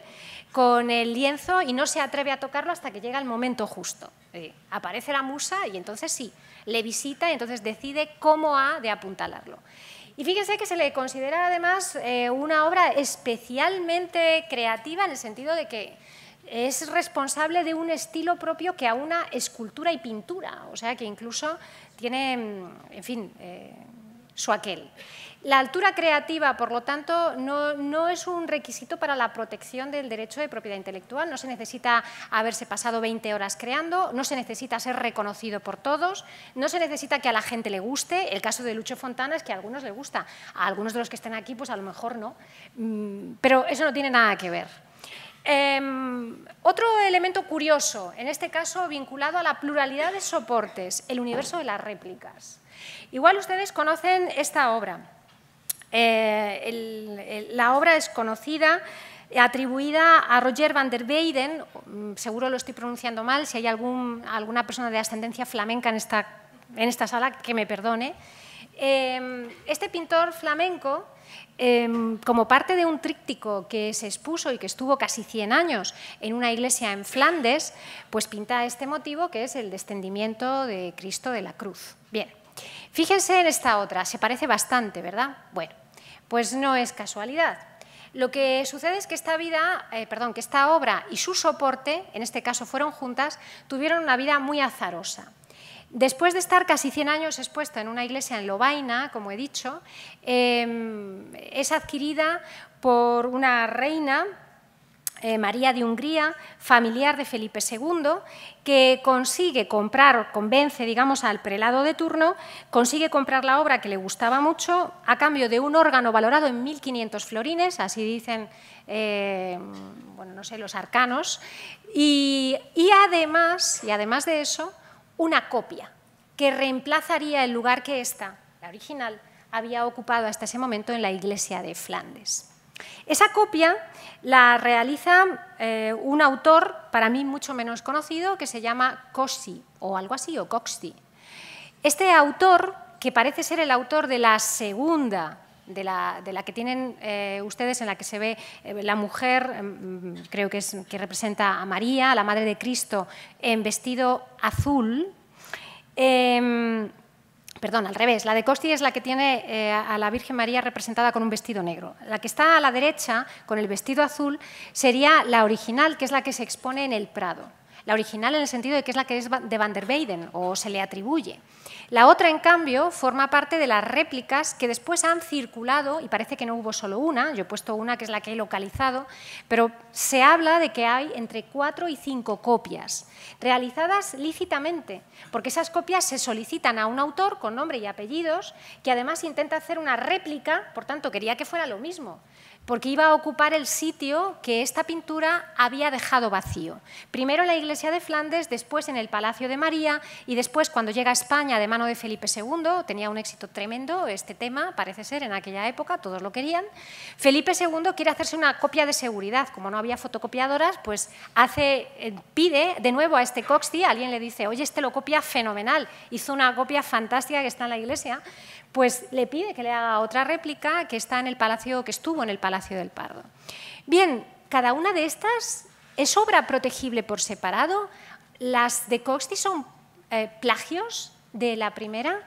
Speaker 2: con el lienzo y no se atreve a tocarlo hasta que llega el momento justo. Aparece la musa y entonces sí, le visita y entonces decide cómo ha de apuntalarlo. Y fíjense que se le considera además una obra especialmente creativa en el sentido de que es responsable de un estilo propio que aúna escultura y pintura, o sea que incluso tiene, en fin, su aquel. La altura creativa, por lo tanto, no es un requisito para la protección del derecho de propiedad intelectual. No se necesita haberse pasado 20 horas creando, no se necesita ser reconocido por todos, no se necesita que a la gente le guste. El caso de Lucho Fontana es que a algunos le gusta, a algunos de los que estén aquí pues a lo mejor no, pero eso no tiene nada que ver. Otro elemento curioso, en este caso vinculado a la pluralidad de soportes, el universo de las réplicas. Igual ustedes conocen esta obra. La obra es conocida, atribuida a Roger van der Weyden, seguro lo estoy pronunciando mal, si hay alguna persona de ascendencia flamenca en esta sala, que me perdone. Este pintor flamenco, como parte de un tríptico que se expuso y que estuvo casi 100 años en una iglesia en Flandes, pues pinta este motivo que es el descendimiento de Cristo de la cruz. Bien. Fíjense en esta otra, se parece bastante, ¿verdad? Bueno, pues no es casualidad. Lo que sucede es que esta obra y su soporte, en este caso fueron juntas, tuvieron una vida muy azarosa. Después de estar casi 100 años expuesta en una iglesia en Lovaina, como he dicho, es adquirida por una reina, María de Hungría, familiar de Felipe II, que convence, digamos, al prelado de turno, consigue comprar la obra que le gustaba mucho a cambio de un órgano valorado en 1.500 florines, así dicen, bueno, no sé, los arcanos, y además de eso, una copia que reemplazaría el lugar que esta, la original, había ocupado hasta ese momento en la iglesia de Flandes. Esa copia la realiza un autor, para mí mucho menos conocido, que se llama Cossi, o algo así, o Coxti. Este autor, que parece ser el autor de la segunda, de la que tienen ustedes, en la que se ve la mujer, creo que representa a María, la Madre de Cristo, en vestido azul. Perdón, al revés, la de Costi es la que tiene a la Virgen María representada con un vestido negro. La que está a la derecha, con el vestido azul, sería la original, que es la que se expone en el Prado. La original en el sentido de que es la que es de van der Weyden, o se le atribuye. La otra, en cambio, forma parte de las réplicas que después han circulado, y parece que no hubo solo una, yo he puesto una que es la que he localizado, pero se habla de que hay entre 4 y 5 copias, realizadas lícitamente, porque esas copias se solicitan a un autor con nombre y apellidos, que además intenta hacer una réplica, por tanto quería que fuera lo mismo, porque iba a ocupar el sitio que esta pintura había dejado vacío. Primero en la iglesia de Flandes, después en el Palacio de María y después, cuando llega a España de mano de Felipe II, tenía un éxito tremendo este tema, parece ser, en aquella época, todos lo querían. Felipe II quiere hacerse una copia de seguridad. Como no había fotocopiadoras, pues pide de nuevo a este Coxty, alguien le dice, oye, este lo copia fenomenal, hizo una copia fantástica que está en la iglesia, pues le pide que le haga otra réplica que está en el palacio, que estuvo en el Palacio del Pardo. Bien, cada una de estas es obra protegible por separado. Las de Coxty son plagios de la primera.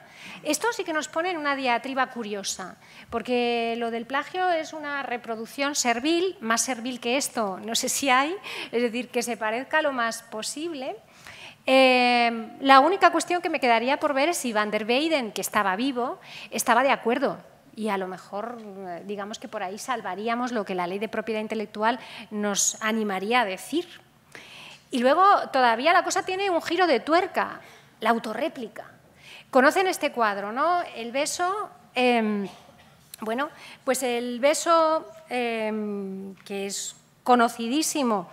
Speaker 2: Esto sí que nos pone en una diatriba curiosa, porque lo del plagio es una reproducción servil, más servil que esto, no sé si hay, es decir, que se parezca lo más posible. La única cuestión que me quedaría por ver es si Van der Weyden, que estaba vivo, estaba de acuerdo. Y a lo mejor, digamos que por ahí salvaríamos lo que la ley de propiedad intelectual nos animaría a decir. Y luego todavía la cosa tiene un giro de tuerca, la autorréplica. Conocen este cuadro, ¿no? El beso, bueno, pues el beso, que es conocidísimo,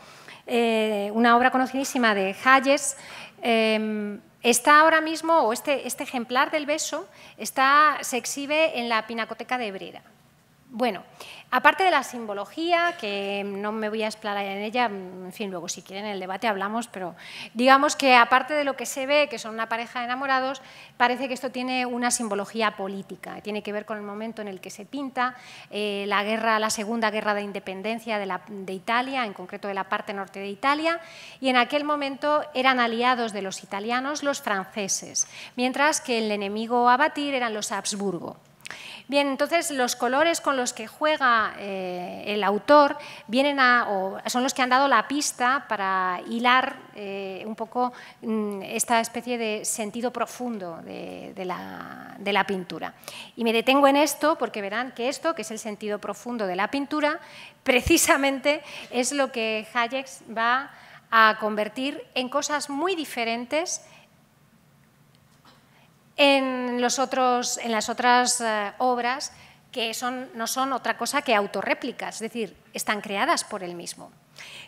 Speaker 2: una obra conocidísima de Hayes, está ahora mismo, o este ejemplar del beso, se exhibe en la Pinacoteca de Brera. Bueno, aparte de la simbología, que no me voy a explayar en ella, en fin, luego si quieren en el debate hablamos, pero digamos que aparte de lo que se ve, que son una pareja de enamorados, parece que esto tiene una simbología política, tiene que ver con el momento en el que se pinta, la Segunda Guerra de Independencia de Italia, en concreto de la parte norte de Italia, y en aquel momento eran aliados de los italianos los franceses, mientras que el enemigo a batir eran los Habsburgo. Bien, entonces los colores con los que juega el autor son los que han dado la pista para hilar un poco esta especie de sentido profundo de la pintura. Y me detengo en esto porque verán que esto, que es el sentido profundo de la pintura, precisamente es lo que Hayek va a convertir en cosas muy diferentes en las otras obras que no son otra cosa que autorréplicas, es decir, están creadas por él mismo.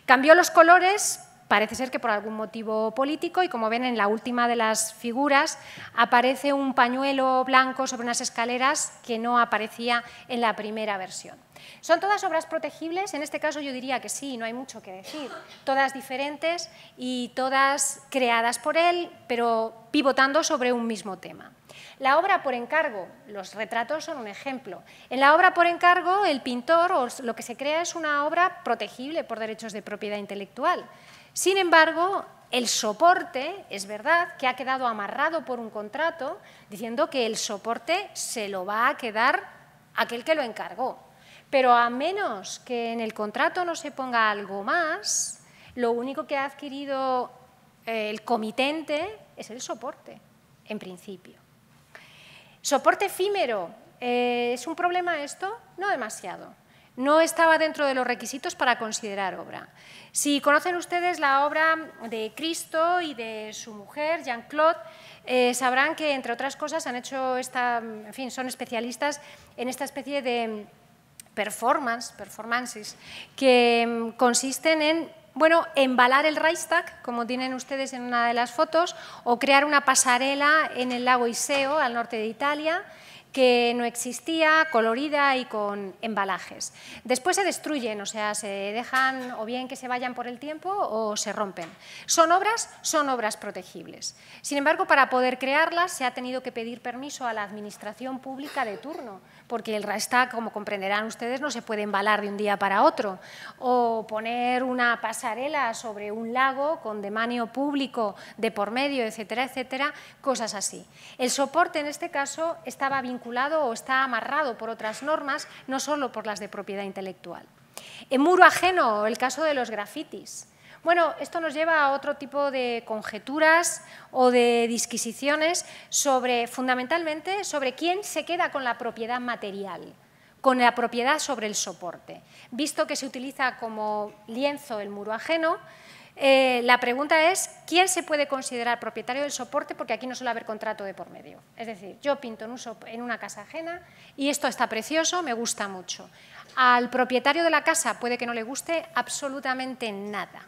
Speaker 2: Cambió los colores, parece ser que por algún motivo político, y como ven en la última de las figuras aparece un pañuelo blanco sobre unas escaleras que no aparecía en la primera versión. ¿Son todas obras protegibles? En este caso yo diría que sí, no hay mucho que decir. Todas diferentes y todas creadas por él, pero pivotando sobre un mismo tema. La obra por encargo, los retratos son un ejemplo. En la obra por encargo, el pintor, o lo que se crea, es una obra protegible por derechos de propiedad intelectual. Sin embargo, el soporte, es verdad que ha quedado amarrado por un contrato diciendo que el soporte se lo va a quedar aquel que lo encargó. Pero a menos que en el contrato no se ponga algo más, lo único que ha adquirido el comitente es el soporte, en principio. Soporte efímero, ¿es un problema esto? No demasiado. No estaba dentro de los requisitos para considerar obra. Si conocen ustedes la obra de Cristo y de su mujer, Jean-Claude, sabrán que, entre otras cosas, han hecho en fin, son especialistas en esta especie de performances que consisten en, bueno, embalar el Reichstag, como tienen ustedes en una de las fotos, o crear una pasarela en el lago Iseo, al norte de Italia, que no existía, colorida y con embalajes. Después se destruyen, o sea, se dejan o bien que se vayan por el tiempo o se rompen. Son obras protegibles. Sin embargo, para poder crearlas se ha tenido que pedir permiso a la administración pública de turno, porque el Reichstag, como comprenderán ustedes, no se puede embalar de un día para otro, o poner una pasarela sobre un lago con demanio público de por medio, etcétera, etcétera, cosas así. El soporte, en este caso, estaba vinculado o está amarrado por otras normas, no solo por las de propiedad intelectual. En muro ajeno, el caso de los grafitis. Bueno, esto nos lleva a otro tipo de conjeturas o de disquisiciones fundamentalmente sobre quién se queda con la propiedad material, con la propiedad sobre el soporte. Visto que se utiliza como lienzo el muro ajeno, la pregunta es, ¿quién se puede considerar propietario del soporte? Porque aquí no suele haber contrato de por medio. Es decir, yo pinto en una casa ajena y esto está precioso, me gusta mucho. Al propietario de la casa puede que no le guste absolutamente nada.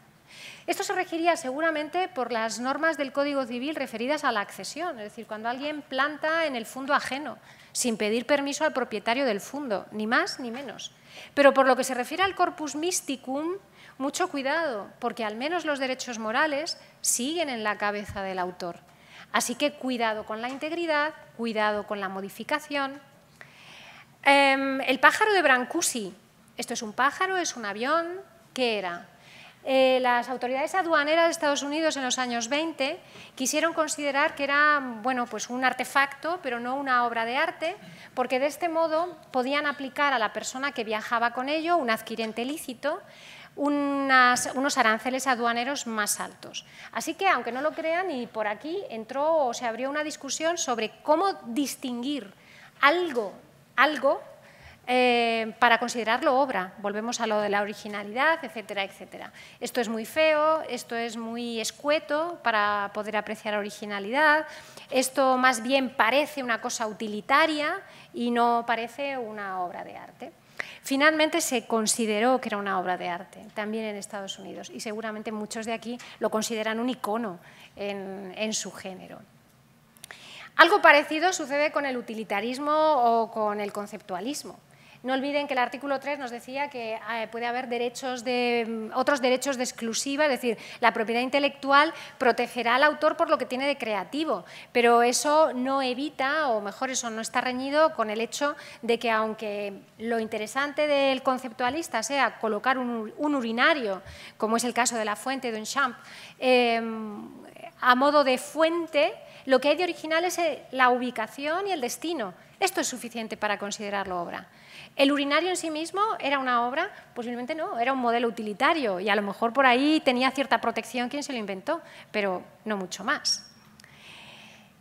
Speaker 2: Esto se regiría seguramente por las normas del Código Civil referidas a la accesión, es decir, cuando alguien planta en el fundo ajeno, sin pedir permiso al propietario del fundo, ni más ni menos. Pero por lo que se refiere al corpus mysticum, mucho cuidado, porque al menos los derechos morales siguen en la cabeza del autor. Así que cuidado con la integridad, cuidado con la modificación. El pájaro de Brancusi, ¿esto es un pájaro, es un avión? ¿Qué era? Las autoridades aduaneras de Estados Unidos en los años 20 quisieron considerar que era pues un artefacto, pero no una obra de arte, porque de este modo podían aplicar a la persona que viajaba con ello, un adquirente lícito, unos aranceles aduaneros más altos. Así que, aunque no lo crean, y por aquí entró o se abrió una discusión sobre cómo distinguir algo para considerarlo obra. Volvemos a lo de la originalidad, etcétera, etcétera. Esto es muy feo, esto es muy escueto para poder apreciar originalidad, esto más bien parece una cosa utilitaria y no parece una obra de arte. Finalmente se consideró que era una obra de arte, también en Estados Unidos, y seguramente muchos de aquí lo consideran un icono en su género. Algo parecido sucede con el utilitarismo o con el conceptualismo. No olviden que el artículo 3 nos decía que puede haber otros derechos de exclusiva, es decir, la propiedad intelectual protegerá al autor por lo que tiene de creativo, pero eso no evita, o mejor, eso no está reñido con el hecho de que, aunque lo interesante del conceptualista sea colocar un urinario, como es el caso de la fuente de Duchamp, a modo de fuente, lo que hay de original es la ubicación y el destino. Esto es suficiente para considerarlo obra. ¿El urinario en sí mismo era una obra? Posiblemente no, era un modelo utilitario y a lo mejor por ahí tenía cierta protección quien se lo inventó, pero no mucho más.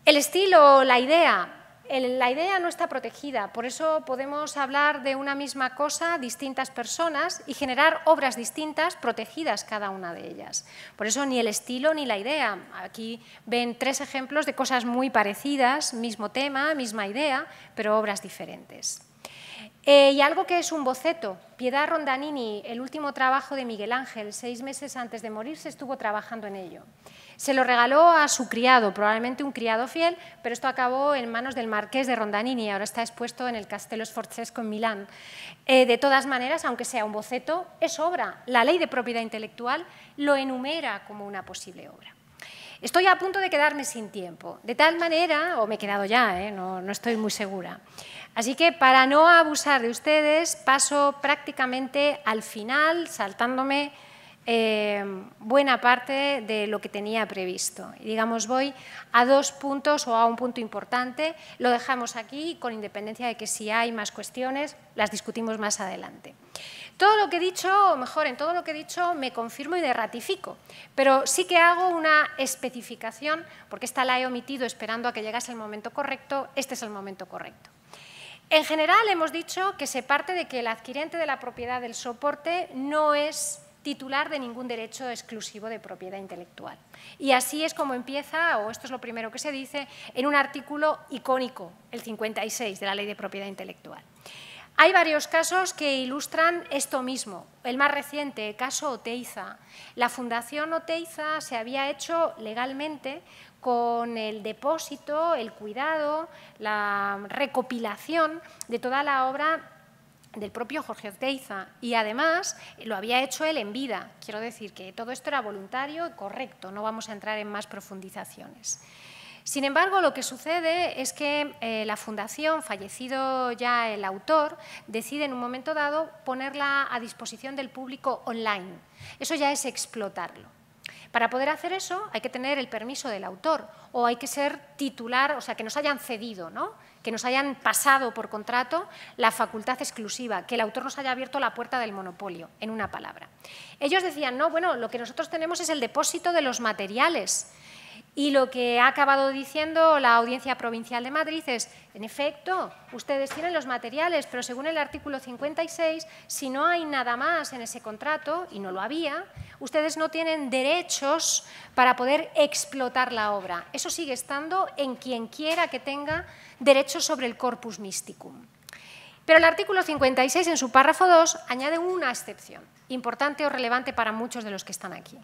Speaker 2: El estilo, la idea no está protegida, por eso podemos hablar de una misma cosa, distintas personas, y generar obras distintas, protegidas cada una de ellas. Por eso ni el estilo ni la idea. Aquí ven 3 ejemplos de cosas muy parecidas, mismo tema, misma idea, pero obras diferentes. Y algo que es un boceto. Piedad Rondanini, el último trabajo de Miguel Ángel, 6 meses antes de morirse, estuvo trabajando en ello. Se lo regaló a su criado, probablemente un criado fiel, pero esto acabó en manos del marqués de Rondanini y ahora está expuesto en el Castello Sforzesco en Milán. De todas maneras, aunque sea un boceto, es obra. La ley de propiedad intelectual lo enumera como una posible obra. Estoy a punto de quedarme sin tiempo, de tal manera, o me he quedado ya, no estoy muy segura. Así que, para no abusar de ustedes, paso prácticamente al final, saltándome buena parte de lo que tenía previsto. Y digamos, voy a 2 puntos o a un punto importante. Lo dejamos aquí, con independencia de que si hay más cuestiones, las discutimos más adelante. Todo lo que he dicho, o mejor, en todo lo que he dicho me confirmo y ratifico, pero sí que hago una especificación, porque esta la he omitido esperando a que llegase el momento correcto. Este es el momento correcto. En general, hemos dicho que se parte de que el adquirente de la propiedad del soporte no es titular de ningún derecho exclusivo de propiedad intelectual. Y así es como empieza, o esto es lo primero que se dice, en un artículo icónico, el 56 de la Ley de Propiedad Intelectual. Hay varios casos que ilustran esto mismo. El más reciente, el caso Oteiza. La Fundación Oteiza se había hecho legalmente con el depósito, el cuidado, la recopilación de toda la obra del propio Jorge Oteiza, y además lo había hecho él en vida. Quiero decir que todo esto era voluntario y correcto, no vamos a entrar en más profundizaciones. Sin embargo, lo que sucede es que la Fundación, fallecido ya el autor, decide en un momento dado ponerla a disposición del público online. Eso ya es explotarlo. Para poder hacer eso hay que tener el permiso del autor o hay que ser titular, o sea, que nos hayan cedido, ¿no? Que nos hayan pasado por contrato la facultad exclusiva, que el autor nos haya abierto la puerta del monopolio, en una palabra. Ellos decían, no, bueno, lo que nosotros tenemos es el depósito de los materiales. Y lo que ha acabado diciendo la Audiencia Provincial de Madrid es, en efecto, ustedes tienen los materiales, pero según el artículo 56, si no hay nada más en ese contrato, y no lo había, ustedes no tienen derechos para poder explotar la obra. Eso sigue estando en quien quiera que tenga derechos sobre el corpus mysticum. Pero el artículo 56, en su párrafo 2, añade una excepción, importante o relevante para muchos de los que están aquí.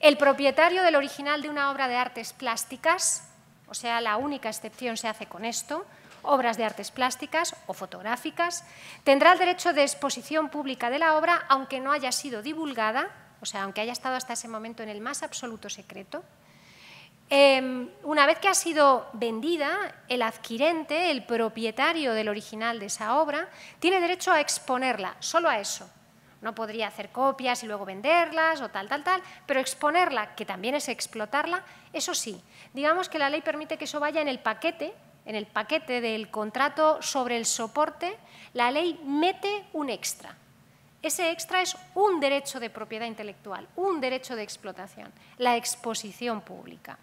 Speaker 2: El propietario del original de una obra de artes plásticas, o sea, la única excepción se hace con esto, obras de artes plásticas o fotográficas, tendrá el derecho de exposición pública de la obra, aunque no haya sido divulgada, o sea, aunque haya estado hasta ese momento en el más absoluto secreto. Una vez que ha sido vendida, el adquirente, el propietario del original de esa obra, tiene derecho a exponerla, solo a eso. No podría hacer copias y luego venderlas o tal, pero exponerla, que también es explotarla, eso sí. Digamos que la ley permite que eso vaya en el paquete del contrato sobre el soporte, la ley mete un extra. Ese extra es un derecho de propiedad intelectual, un derecho de explotación, la exposición pública.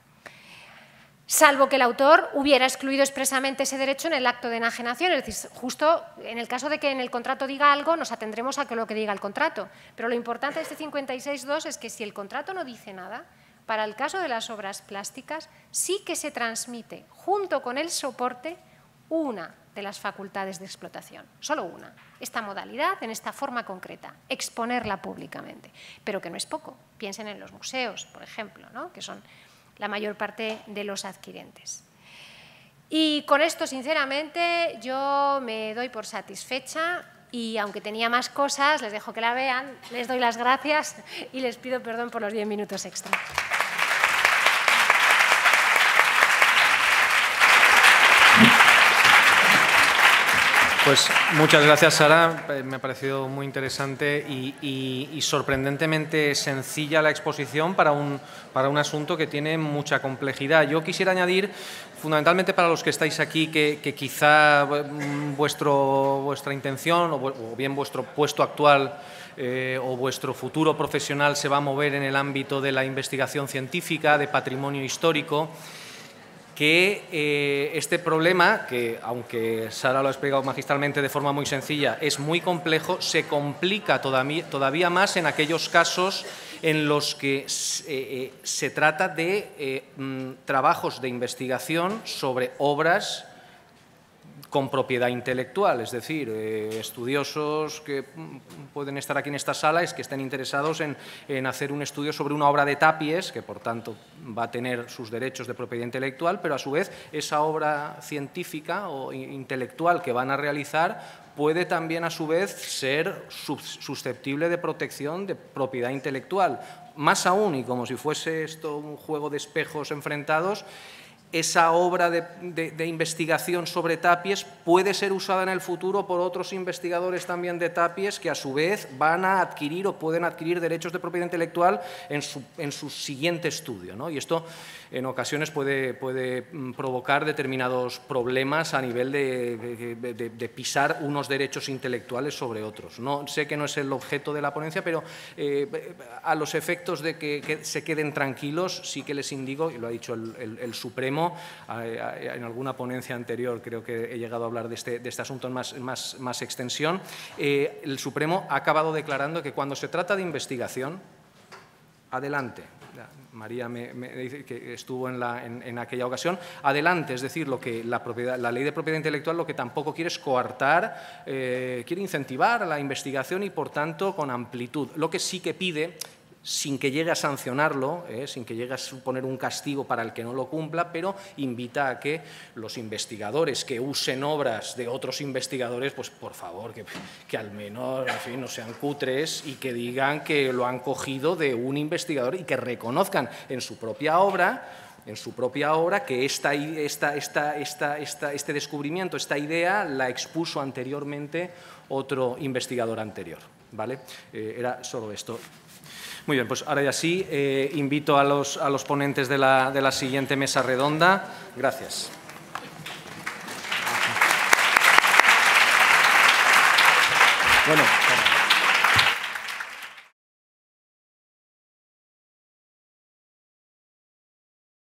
Speaker 2: Salvo que el autor hubiera excluido expresamente ese derecho en el acto de enajenación, es decir, justo en el caso de que en el contrato diga algo, nos atendremos a lo que diga el contrato. Pero lo importante de este 56.2 es que si el contrato no dice nada, para el caso de las obras plásticas, sí que se transmite, junto con el soporte, una de las facultades de explotación, solo una. Esta modalidad, en esta forma concreta, exponerla públicamente. Pero que no es poco. Piensen en los museos, por ejemplo, ¿no? Que son la mayor parte de los adquirentes. Y con esto, sinceramente, yo me doy por satisfecha y, aunque tenía más cosas, les dejo que la vean, les doy las gracias y les pido perdón por los 10 minutos extra.
Speaker 1: Pues muchas gracias, Sara. Me ha parecido muy interesante y sorprendentemente sencilla la exposición para un asunto que tiene mucha complejidad. Yo quisiera añadir, fundamentalmente para los que estáis aquí, que quizá vuestra intención o bien vuestro puesto actual o vuestro futuro profesional se va a mover en el ámbito de la investigación científica, de patrimonio histórico, que este problema, que aunque Sara lo ha explicado magistralmente de forma muy sencilla, es muy complejo, se complica todavía más en aquellos casos en los que se trata de trabajos de investigación sobre obras con propiedad intelectual, es decir, estudiosos que pueden estar aquí en esta sala es que estén interesados en hacer un estudio sobre una obra de Tapies, que por tanto va a tener sus derechos de propiedad intelectual, pero a su vez esa obra científica o intelectual que van a realizar puede también a su vez ser susceptible de protección de propiedad intelectual. Más aún, y como si fuese esto un juego de espejos enfrentados, esa obra de investigación sobre Tapies puede ser usada en el futuro por otros investigadores también de Tapies que a su vez van a adquirir o pueden adquirir derechos de propiedad intelectual en su siguiente estudio, ¿no? Y esto en ocasiones puede provocar determinados problemas a nivel de pisar unos derechos intelectuales sobre otros. No, sé que no es el objeto de la ponencia, pero a los efectos de que se queden tranquilos, sí que les indico, y lo ha dicho el Supremo, en alguna ponencia anterior creo que he llegado a hablar de este asunto en más extensión, el Supremo ha acabado declarando que cuando se trata de investigación, adelante. María me dice que estuvo en aquella ocasión. Adelante, es decir, la ley de propiedad intelectual lo que tampoco quiere es coartar, quiere incentivar la investigación y, por tanto, con amplitud. Lo que sí que pide, sin que llegue a sancionarlo, sin que llegue a suponer un castigo para el que no lo cumpla, pero invita a que los investigadores que usen obras de otros investigadores, pues por favor, que al menos, en fin, no sean cutres y que digan que lo han cogido de un investigador y que reconozcan en su propia obra que este descubrimiento, esta idea, la expuso anteriormente otro investigador anterior, ¿vale? Era solo esto. Muy bien, pues ahora ya sí, invito a los ponentes de la siguiente mesa redonda. Gracias. Bueno.